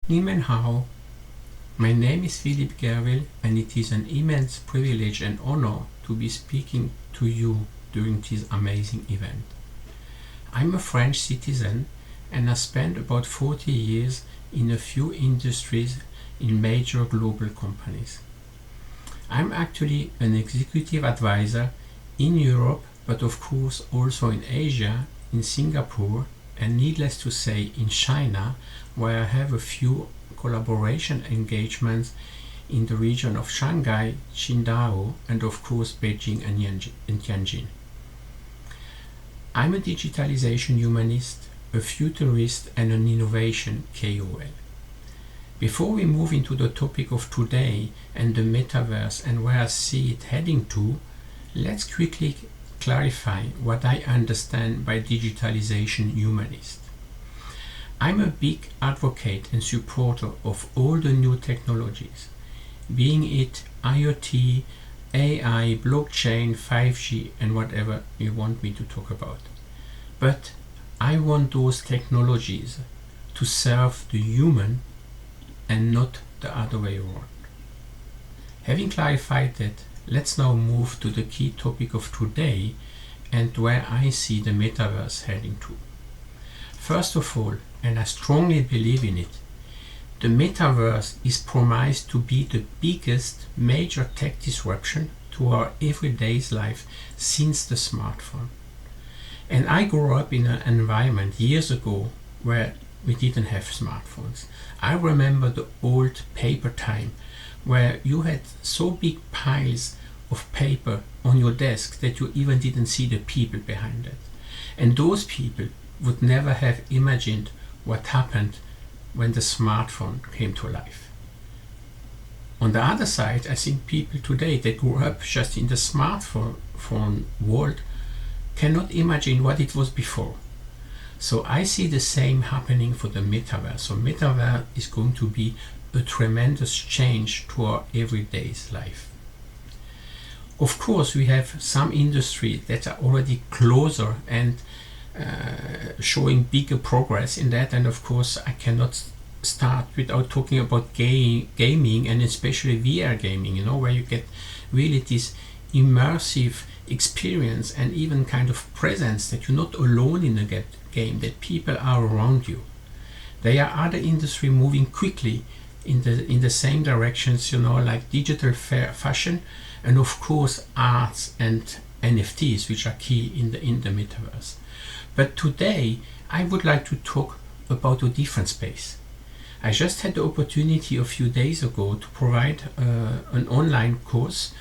Ni hao. My name is Philippe GERWILL, and it is an immense privilege and honor to be speaking to you during this amazing event. I'm a French citizen and I spent about 40 years in a few industries in major global companies. I'm actually an executive advisor in Europe, but of course also in Asia, in Singapore, and needless to say in China, where I have a few collaboration engagements in the region of Shanghai, Qingdao, and of course Beijing and Tianjin. I'm a digitalization humanist, a futurist, and an innovation KOL. Before we move into the topic of today and the metaverse and where I see it heading to, let's quickly clarify what I understand by digitalization humanist. I'm a big advocate and supporter of all the new technologies, being it IoT, AI, blockchain, 5G, and whatever you want me to talk about. But I want those technologies to serve the human and not the other way around. Having clarified that, let's now move to the key topic of today and where I see the metaverse heading to. First of all, and I strongly believe in it, the metaverse is promised to be the biggest major tech disruption to our everyday life since the smartphone. And I grew up in an environment years ago where we didn't have smartphones. I remember the old paper time where you had so big piles of paper on your desk that you even didn't see the people behind it. And those people would never have imagined what happened when the smartphone came to life. On the other side, I think people today that grew up just in the smartphone world cannot imagine what it was before. So I see the same happening for the metaverse. So metaverse is going to be a tremendous change to our everyday life. Of course, we have some industries that are already closer and showing bigger progress in that, and of course I cannot start without talking about gaming, and especially VR gaming, where you get really this immersive experience and even kind of presence that you're not alone in the game, that people are around you. There are other industries moving quickly in the same directions, like digital fashion, and of course arts and NFTs, which are key in the metaverse. But today I would like to talk about a different space. I just had the opportunity a few days ago to provide an online course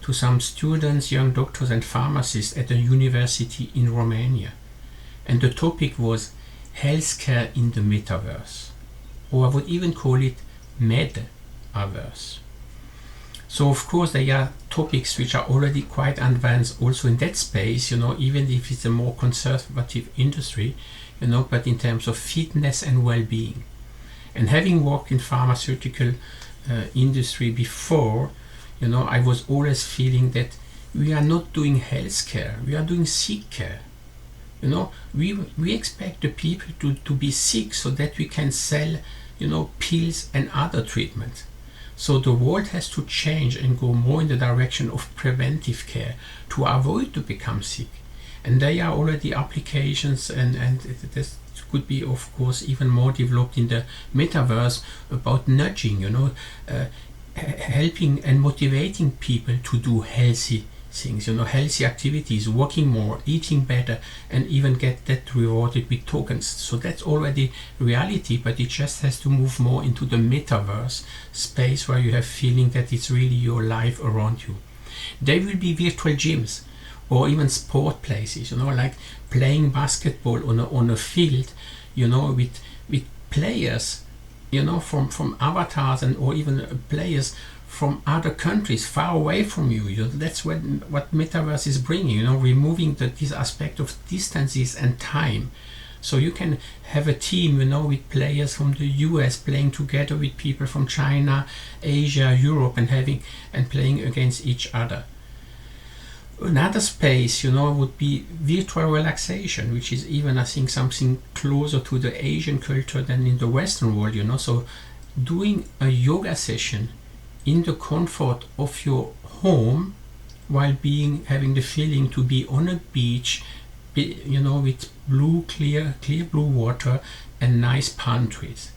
to some students, young doctors and pharmacists at a university in Romania. And the topic was healthcare in the metaverse, or I would even call it MEDaverse. So of course there are topics which are already quite advanced also in that space, even if it's a more conservative industry, but in terms of fitness and well-being. And having worked in pharmaceutical industry before, I was always feeling that we are not doing healthcare, we are doing sick care. We expect the people to be sick so that we can sell, pills and other treatments. So the world has to change and go more in the direction of preventive care to avoid to become sick. And there are already applications and this could be of course even more developed in the metaverse about nudging, helping and motivating people to do healthy things, healthy activities, walking more, eating better, and even get that rewarded with tokens. So that's already reality, but it just has to move more into the metaverse space where you have feeling that it's really your life around you. There will be virtual gyms or even sport places, like playing basketball on a field, with players, from avatars or even players from other countries far away from you. That's what metaverse is bringing, removing this aspect of distances and time. So you can have a team, with players from the US playing together with people from China, Asia, Europe, and playing against each other. Another space, would be virtual relaxation, which is even, I think, something closer to the Asian culture than in the Western world, So doing a yoga session in the comfort of your home while having the feeling to be on a beach, with clear blue water and nice palm trees.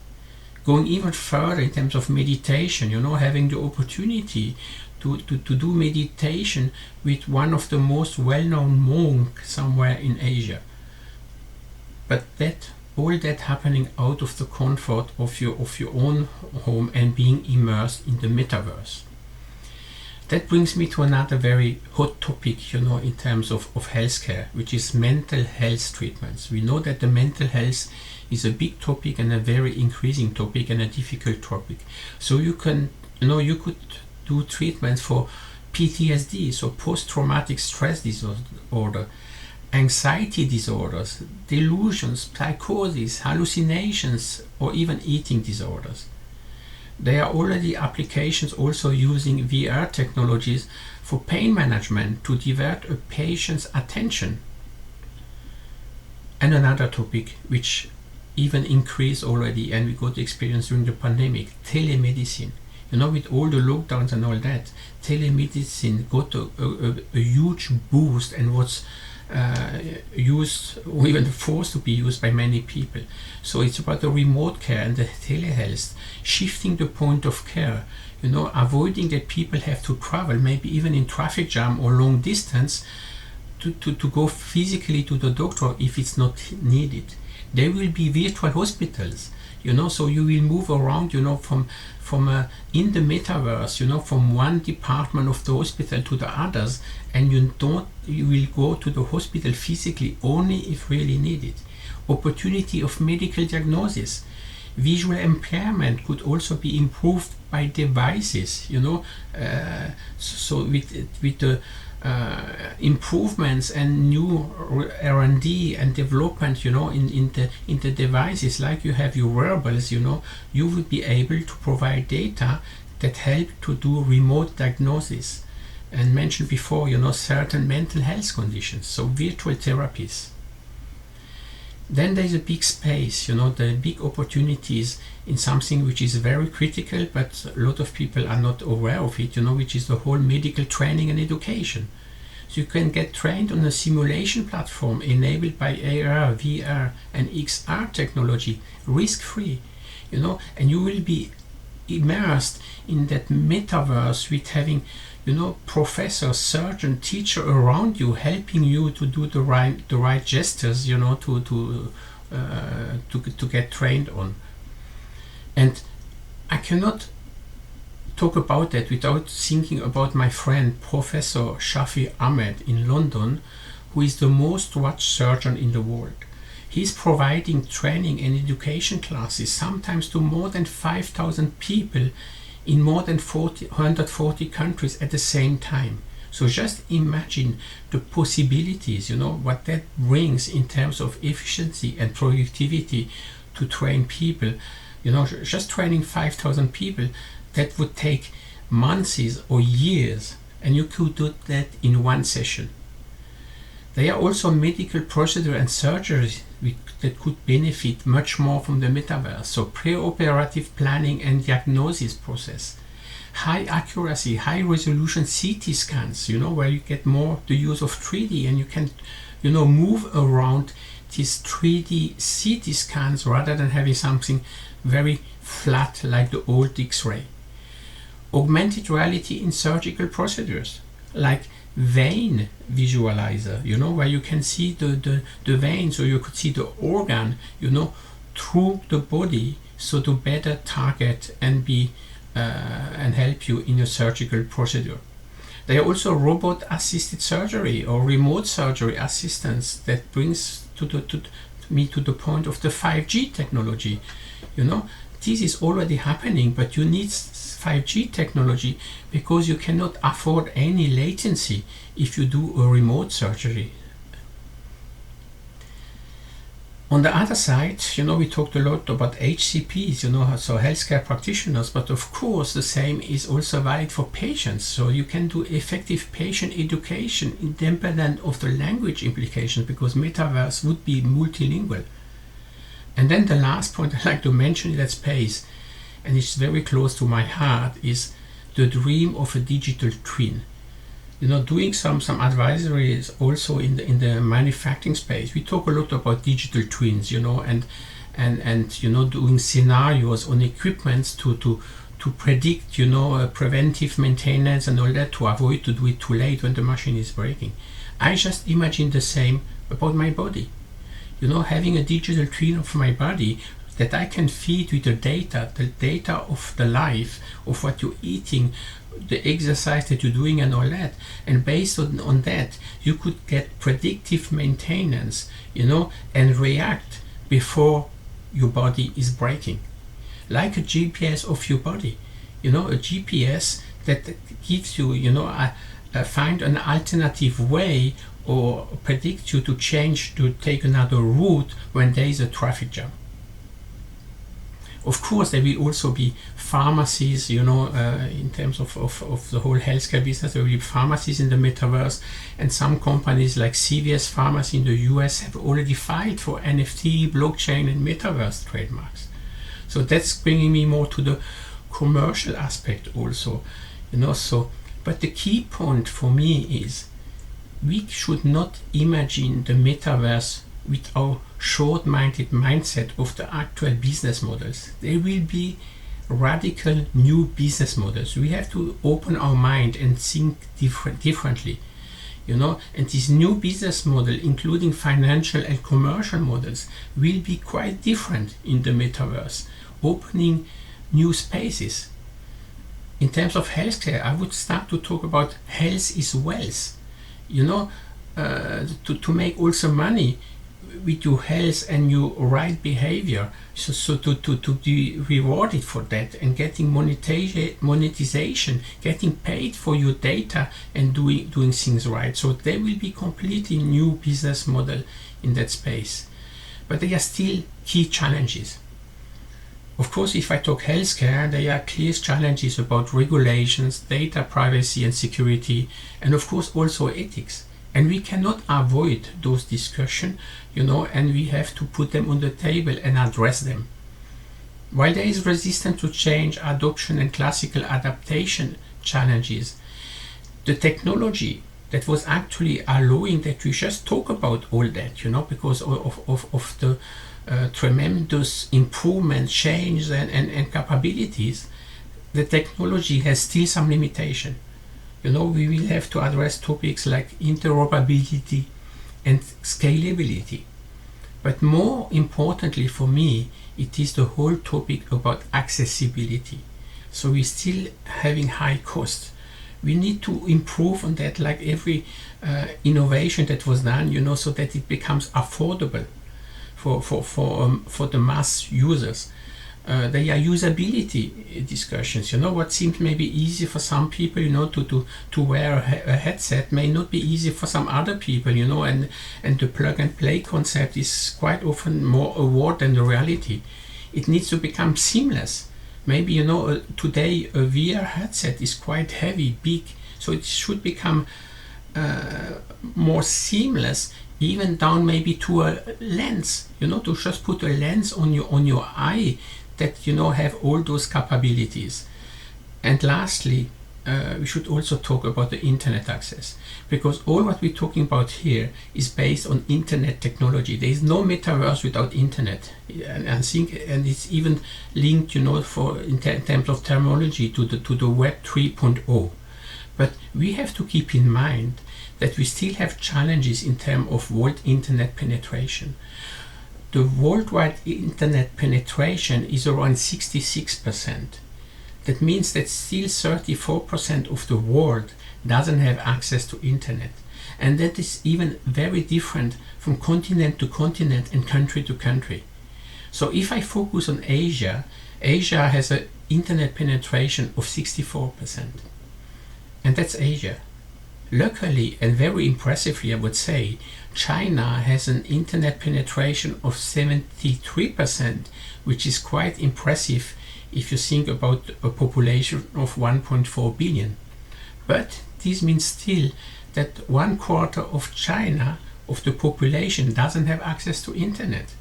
Going even further in terms of meditation, having the opportunity to do meditation with one of the most well-known monks somewhere in Asia. But all that happening out of the comfort of your own home and being immersed in the metaverse. That brings me to another very hot topic, in terms of healthcare, which is mental health treatments. We know that the mental health is a big topic and a very increasing topic and a difficult topic. So you could do treatments for PTSD, so post-traumatic stress disorder, anxiety disorders, delusions, psychosis, hallucinations, or even eating disorders. There are already applications also using VR technologies for pain management to divert a patient's attention. And another topic which even increased already and we got experience during the pandemic, telemedicine. With all the lockdowns and all that, telemedicine got a huge boost and was used, or even forced to be used by many people. So it's about the remote care and the telehealth, shifting the point of care, avoiding that people have to travel, maybe even in traffic jam or long distance, to go physically to the doctor if it's not needed. There will be virtual hospitals, so you will move around, from in the metaverse, from one department of the hospital to the others, and you will go to the hospital physically only if really needed. Opportunity of medical diagnosis. Visual impairment could also be improved by devices, so with the improvements and new R&D and development, in the devices, like you have your wearables, you will be able to provide data that help to do remote diagnosis and mentioned before, certain mental health conditions, so virtual therapies. Then there's a big space, the big opportunities in something which is very critical, but a lot of people are not aware of it, which is the whole medical training and education. So you can get trained on a simulation platform enabled by AR, VR and XR technology, risk-free, and you will be immersed in that metaverse with having, professor, surgeon, teacher around you, helping you to do the right gestures, to get trained on. And I cannot talk about that without thinking about my friend Professor Shafi Ahmed in London, who is the most watched surgeon in the world. He's providing training and education classes, sometimes to more than 5,000 people in more than 140 countries at the same time. So just imagine the possibilities, what that brings in terms of efficiency and productivity to train people. Just training 5,000 people, that would take months or years, and you could do that in one session. There are also medical procedures and surgeries that could benefit much more from the metaverse. So pre-operative planning and diagnosis process, high accuracy, high resolution CT scans, where you get more the use of 3D and you can, move around these 3D CT scans rather than having something very flat like the old X-ray. Augmented reality in surgical procedures, like vein visualizer, where you can see the vein, so you could see the organ, through the body, so to better target and help you in a surgical procedure. There are also robot-assisted surgery or remote surgery assistance that brings me to the point of the 5G technology. This is already happening, but you need 5G technology because you cannot afford any latency if you do a remote surgery. On the other side, we talked a lot about HCPs, so healthcare practitioners, but of course the same is also valid for patients. So you can do effective patient education independent of the language implications, because Metaverse would be multilingual. And then the last point I'd like to mention in that space, and it's very close to my heart, is the dream of a digital twin. Doing some advisories also in the manufacturing space. We talk a lot about digital twins, and doing scenarios on equipments to predict, preventive maintenance and all that, to avoid to do it too late when the machine is breaking. I just imagine the same about my body. Having a digital twin of my body that I can feed with the data of the life, of what you're eating, the exercise that you're doing and all that, and based on that you could get predictive maintenance, and react before your body is breaking, like a GPS of your body, a GPS that gives you, find an alternative way or predict you to change, to take another route when there is a traffic jam. Of course, there will also be pharmacies, in terms of the whole healthcare business. There will be pharmacies in the metaverse, and some companies like CVS Pharmacy in the US have already filed for NFT, blockchain, and metaverse trademarks. So that's bringing me more to the commercial aspect also, but the key point for me is we should not imagine the metaverse with our short-minded mindset of the actual business models. There will be radical new business models. We have to open our mind and think differently, and this new business model, including financial and commercial models, will be quite different in the metaverse, opening new spaces. In terms of healthcare, I would start to talk about health is wealth, to make also money with your health and your right behavior, so to be rewarded for that, and getting monetization, getting paid for your data and doing things right. So there will be completely new business model in that space, but there are still key challenges. Of course, if I talk healthcare, there are clear challenges about regulations, data privacy and security, and of course also ethics. And we cannot avoid those discussions, and we have to put them on the table and address them. While there is resistance to change, adoption, and classical adaptation challenges, the technology that was actually allowing that we just talk about all that, because of the tremendous improvement, change, and capabilities, the technology has still some limitation. We will have to address topics like interoperability and scalability. But more importantly for me, it is the whole topic about accessibility. So we're still having high costs. We need to improve on that, like every innovation that was done, so that it becomes affordable for the mass users. There are usability discussions. What seems maybe easy for some people, to wear a headset may not be easy for some other people, and the plug and play concept is quite often more a word than the reality. It needs to become seamless. Maybe, today a VR headset is quite heavy, big, so it should become more seamless, even down maybe to a lens, to just put a lens on your eye that have all those capabilities. And lastly, we should also talk about the internet access, because all what we're talking about here is based on internet technology. There is no metaverse without internet, and it's even linked, for in terms of terminology to the Web 3.0. But we have to keep in mind that we still have challenges in terms of world internet penetration. The worldwide internet penetration is around 66%. That means that still 34% of the world doesn't have access to internet. And that is even very different from continent to continent and country to country. So if I focus on Asia, Asia has an internet penetration of 64%. And that's Asia. Luckily, and very impressively I would say, China has an internet penetration of 73%, which is quite impressive if you think about a population of 1.4 billion. But this means still that 1/4 of China, of the population, doesn't have access to internet.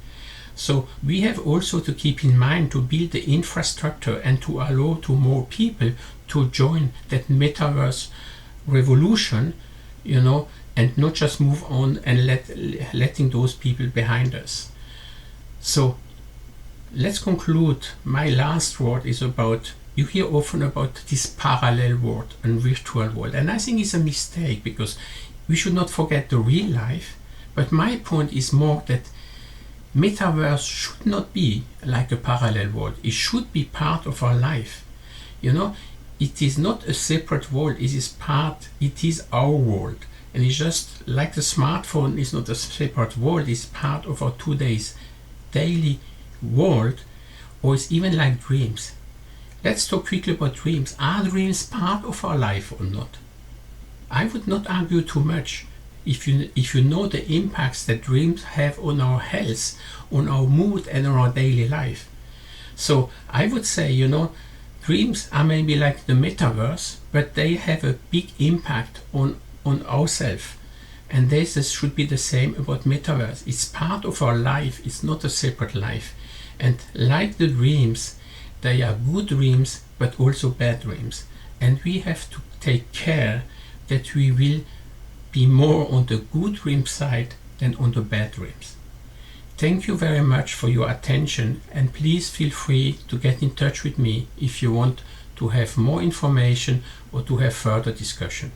So we have also to keep in mind to build the infrastructure and to allow to more people to join that metaverse revolution, and not just move on and letting those people behind us. So let's conclude. My last word is about, you hear often about this parallel world and virtual world, and I think it's a mistake, because we should not forget the real life. But my point is more that metaverse should not be like a parallel world. It should be part of our life. It is not a separate world. It is our world. And it's just like the smartphone is not a separate world. It's part of our today's daily world, or it's even like dreams. Let's talk quickly about dreams. Are dreams part of our life or not? I would not argue too much. If you know the impacts that dreams have on our health, on our mood, and on our daily life. So I would say, dreams are maybe like the metaverse, but they have a big impact on ourselves. And this should be the same about metaverse. It's part of our life. It's not a separate life. And like the dreams, they are good dreams, but also bad dreams. And we have to take care that we will be more on the good dream side than on the bad dreams. Thank you very much for your attention, and please feel free to get in touch with me if you want to have more information or to have further discussion.